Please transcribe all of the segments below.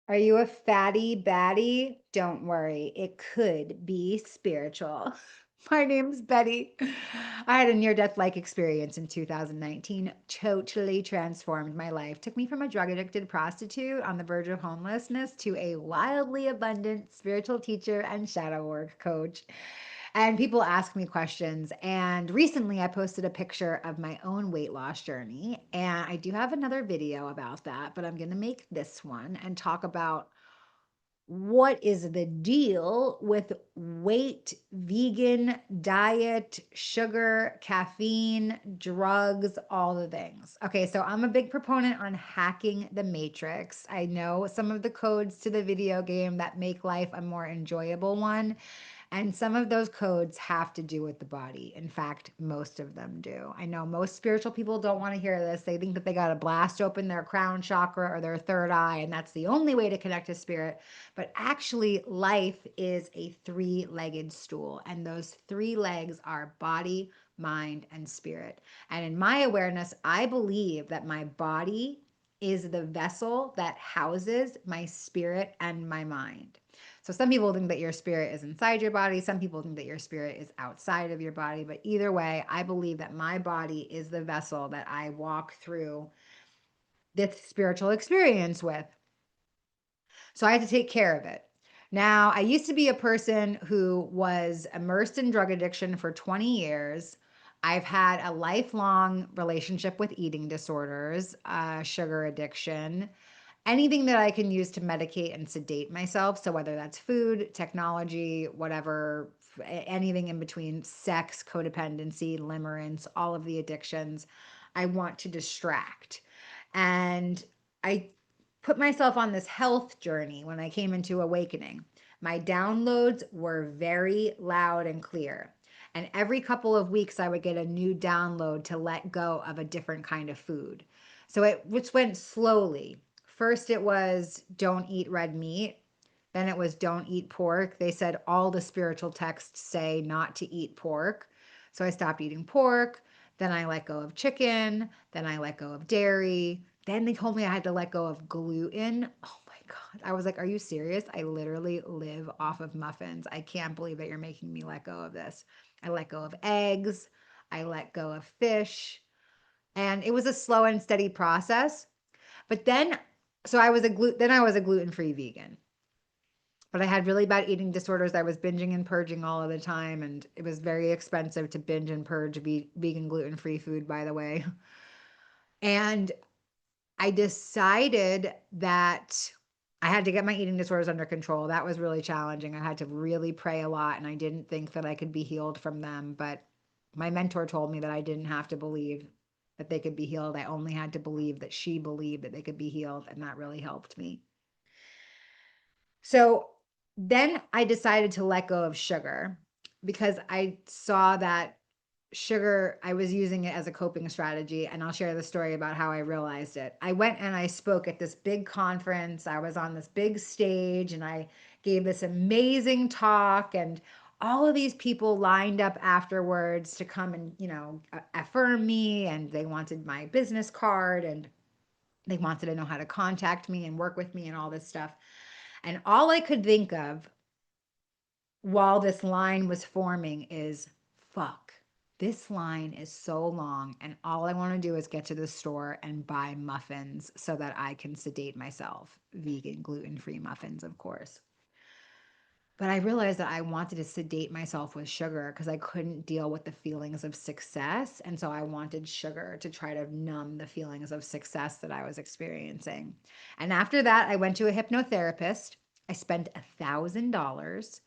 Are you a fatty baddie? Don't worry, it could be spiritual. My name's Betty. I had a near-death-like experience in 2019. Totally transformed my life. Took me from a drug-addicted prostitute on the verge of homelessness to a wildly abundant spiritual teacher and shadow work coach. And people ask me questions. And recently I posted a picture of my own weight loss journey. And I do have another video about that, but I'm going to make this one and talk about what is the deal with weight, vegan, diet, sugar, caffeine, drugs, all the things. Okay, so I'm a big proponent on hacking the matrix. I know some of the codes to the video game that make life a more enjoyable one. And some of those codes have to do with the body. In fact, most of them do. I know most spiritual people don't want to hear this. They think that they got to blast open their crown chakra or their third eye, and that's the only way to connect to spirit. But actually, life is a three-legged stool, and those three legs are body, mind, and spirit. And in my awareness, I believe that my body is the vessel that houses my spirit and my mind. So some people think that your spirit is inside your body. Some people think that your spirit is outside of your body. But either way, I believe that my body is the vessel that I walk through this spiritual experience with. So I had to take care of it. Now, I used to be a person who was immersed in drug addiction for 20 years. I've had a lifelong relationship with eating disorders, sugar addiction, anything that I can use to medicate and sedate myself. So whether that's food, technology, whatever, anything in between, sex, codependency, limerence, all of the addictions, I want to distract. And I put myself on this health journey when I came into awakening. My downloads were very loud and clear. And every couple of weeks, I would get a new download to let go of a different kind of food. So it just went slowly. First, it was don't eat red meat. Then it was don't eat pork. They said all the spiritual texts say not to eat pork. So I stopped eating pork. Then I let go of chicken. Then I let go of dairy. Then they told me I had to let go of gluten. Oh my God. I was like, are you serious? I literally live off of muffins. I can't believe that you're making me let go of this. I let go of eggs. I let go of fish. And it was a slow and steady process. But then, so I was a gluten-free vegan. But I had really bad eating disorders. I was binging and purging all of the time, and it was very expensive to binge and purge vegan gluten-free food, by the way. And I decided that I had to get my eating disorders under control. That was really challenging. I had to really pray a lot, and I didn't think that I could be healed from them. But my mentor told me that I didn't have to believe that they could be healed. I only had to believe that she believed that they could be healed, and that really helped me. So then I decided to let go of sugar because I saw that sugar, I was using it as a coping strategy. And I'll share the story about how I realized it. I went and I spoke at this big conference. I was on this big stage and I gave this amazing talk. And all of these people lined up afterwards to come and, affirm me. And they wanted my business card and they wanted to know how to contact me and work with me and all this stuff. And all I could think of while this line was forming is fuck. This line is so long, and all I want to do is get to the store and buy muffins so that I can sedate myself. Vegan, gluten free muffins, of course. But I realized that I wanted to sedate myself with sugar because I couldn't deal with the feelings of success. And so I wanted sugar to try to numb the feelings of success that I was experiencing. And after that, I went to a hypnotherapist. I spent $1,000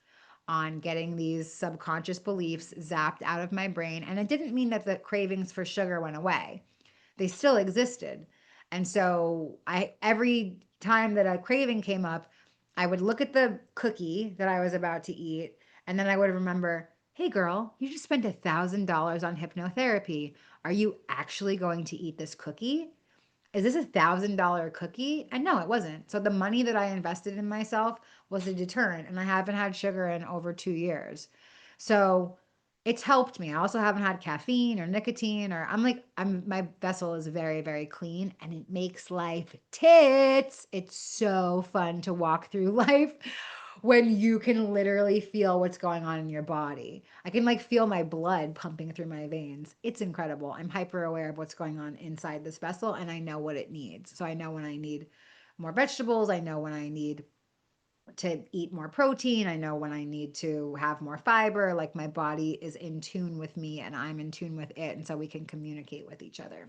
on getting these subconscious beliefs zapped out of my brain. And it didn't mean that the cravings for sugar went away, they still existed. And so every time that a craving came up, I would look at the cookie that I was about to eat, and then I would remember, hey girl, you just spent $1,000 on hypnotherapy. Are you actually going to eat this cookie? Is this $1,000 cookie? And no, it wasn't. So the money that I invested in myself was a deterrent, and I haven't had sugar in over 2 years. So It's helped me. I also haven't had caffeine or nicotine or my vessel is very, very clean and it makes life tits. It's so fun to walk through life when you can literally feel what's going on in your body. I can like feel my blood pumping through my veins. It's incredible. I'm hyper aware of what's going on inside this vessel and I know what it needs. So I know when I need more vegetables, I know when I need to eat more protein. I know when I need to have more fiber. Like my body is in tune with me and I'm in tune with it. And so we can communicate with each other.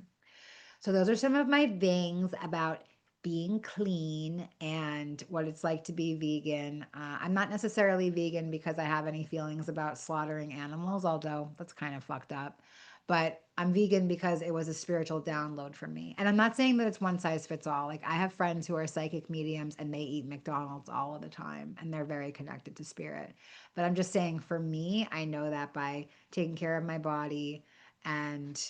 So those are some of my things about being clean and what it's like to be vegan. I'm not necessarily vegan because I have any feelings about slaughtering animals, although that's kind of fucked up. But I'm vegan because it was a spiritual download for me. And I'm not saying that it's one size fits all. Like I have friends who are psychic mediums and they eat McDonald's all of the time and they're very connected to spirit. But I'm just saying for me, I know that by taking care of my body and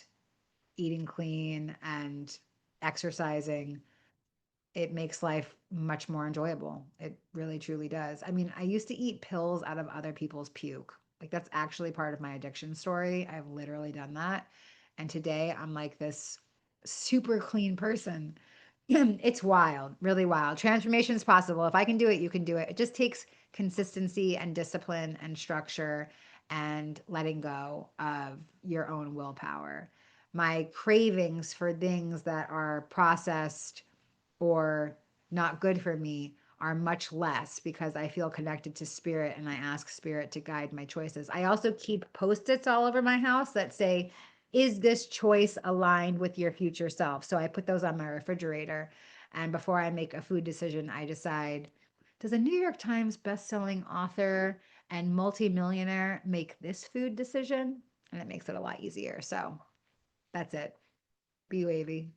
eating clean and exercising, it makes life much more enjoyable. It really truly does. I mean, I used to eat pills out of other people's puke. Like that's actually part of my addiction story. I've literally done that. And today I'm like this super clean person. It's wild, really wild. Transformation is possible. If I can do it, you can do it. It just takes consistency and discipline and structure and letting go of your own willpower. My cravings for things that are processed or not good for me are much less because I feel connected to spirit and I ask spirit to guide my choices. I also keep post-its all over my house that say, is this choice aligned with your future self? So I put those on my refrigerator. And before I make a food decision, I decide, does a New York Times best-selling author and multimillionaire make this food decision? And it makes it a lot easier. So that's it. Be wavy.